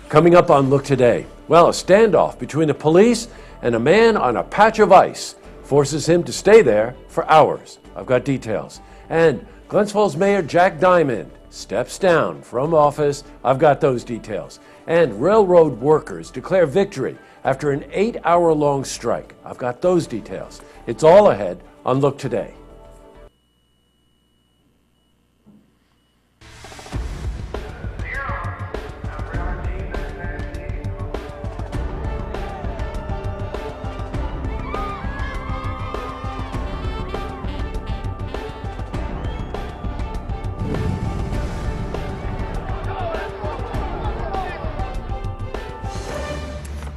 Coming up on Look Today, well, a standoff between the police and a man on a patch of ice forces him to stay there for hours. I've got details. And Glens Falls Mayor Jack Diamond steps down from office. I've got those details. And railroad workers declare victory after an 8-hour-long strike. I've got those details. It's all ahead on Look Today.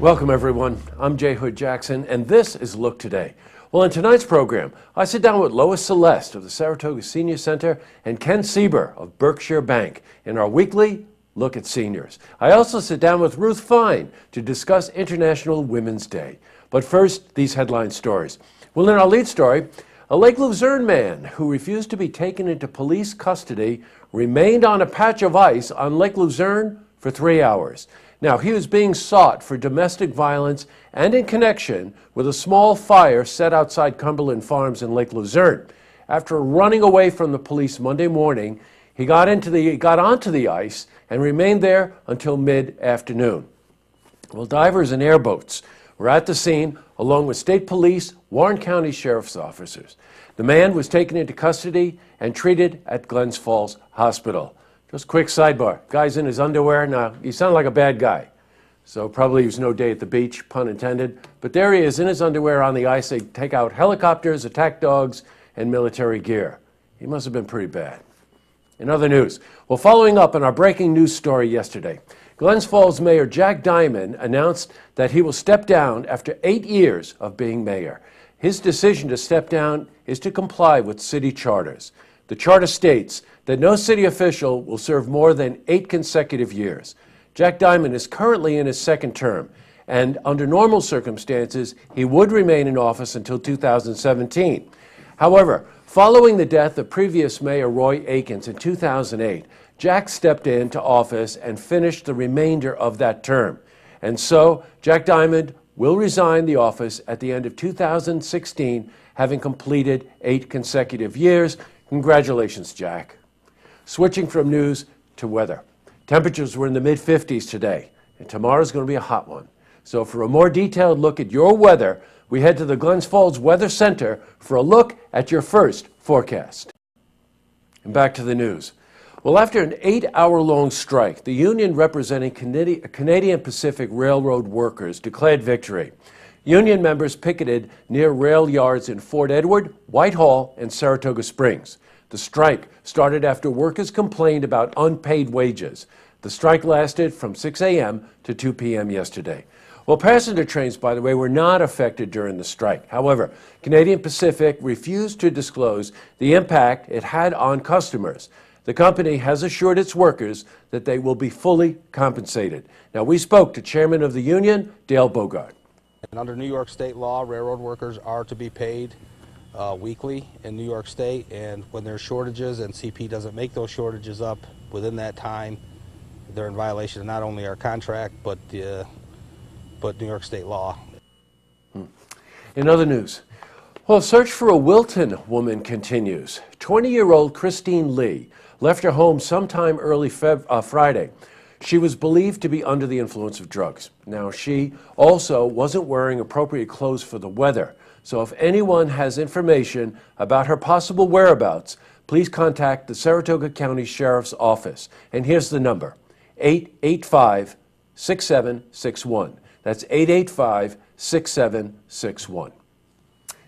Welcome, everyone. I'm J. Hood Jackson, and this is Look Today. Well, in tonight's program, I sit down with Lois Celeste of the Saratoga Senior Center and Ken Sieber of Berkshire Bank in our weekly Look at Seniors. I also sit down with Ruth Fine to discuss International Women's Day. But first, these headline stories. Well, in our lead story, a Lake Luzerne man who refused to be taken into police custody remained on a patch of ice on Lake Luzerne for 3 hours. Now, he was being sought for domestic violence and in connection with a small fire set outside Cumberland Farms in Lake Luzerne. After running away from the police Monday morning, he got onto the ice and remained there until mid-afternoon. Well, divers and airboats were at the scene along with state police, Warren County Sheriff's officers. The man was taken into custody and treated at Glens Falls Hospital. Just quick sidebar. Guy's in his underwear. Now, he sounded like a bad guy. So probably it was no day at the beach, pun intended. But there he is in his underwear on the ice. They take out helicopters, attack dogs, and military gear. He must have been pretty bad. In other news, well, following up on our breaking news story yesterday, Glens Falls Mayor Jack Diamond announced that he will step down after 8 years of being mayor. His decision to step down is to comply with city charters. The charter states that no city official will serve more than 8 consecutive years. Jack Diamond is currently in his second term, and under normal circumstances, he would remain in office until 2017. However, following the death of previous Mayor Roy Akins in 2008, Jack stepped into office and finished the remainder of that term. And so, Jack Diamond will resign the office at the end of 2016, having completed 8 consecutive years. Congratulations, Jack. Switching from news to weather. Temperatures were in the mid-50s today, and tomorrow's going to be a hot one. So for a more detailed look at your weather, we head to the Glens Falls Weather Center for a look at your first forecast. And back to the news. Well, after an 8-hour-long strike, the union representing Canadian Pacific Railroad workers declared victory. Union members picketed near rail yards in Fort Edward, Whitehall, and Saratoga Springs. The strike started after workers complained about unpaid wages. The strike lasted from 6 a.m. to 2 p.m. yesterday. Well, passenger trains, by the way, were not affected during the strike. However, Canadian Pacific refused to disclose the impact it had on customers. The company has assured its workers that they will be fully compensated. Now, we spoke to Chairman of the union, Dale Bogart. And under New York state law, railroad workers are to be paid weekly in New York state, and when there's shortages and CP doesn't make those shortages up within that time, they're in violation of not only our contract but New York state law. In other news, well, search for a Wilton woman continues. 20-year-old Christine Lee left her home sometime early Friday. She was believed to be under the influence of drugs. Now, she also wasn't wearing appropriate clothes for the weather. So if anyone has information about her possible whereabouts, please contact the Saratoga County Sheriff's Office. And here's the number, 885-6761. That's 885-6761.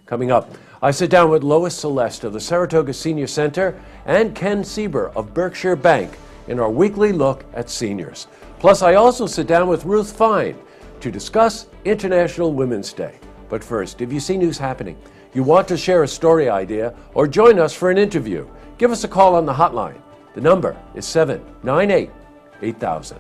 Coming up, I sit down with Lois Celeste of the Saratoga Senior Center and Ken Sieber of Berkshire Bank in our weekly look at seniors. Plus, I also sit down with Ruth Fine to discuss International Women's Day. But first, if you see news happening, you want to share a story idea, or join us for an interview, give us a call on the hotline. The number is 798-8000.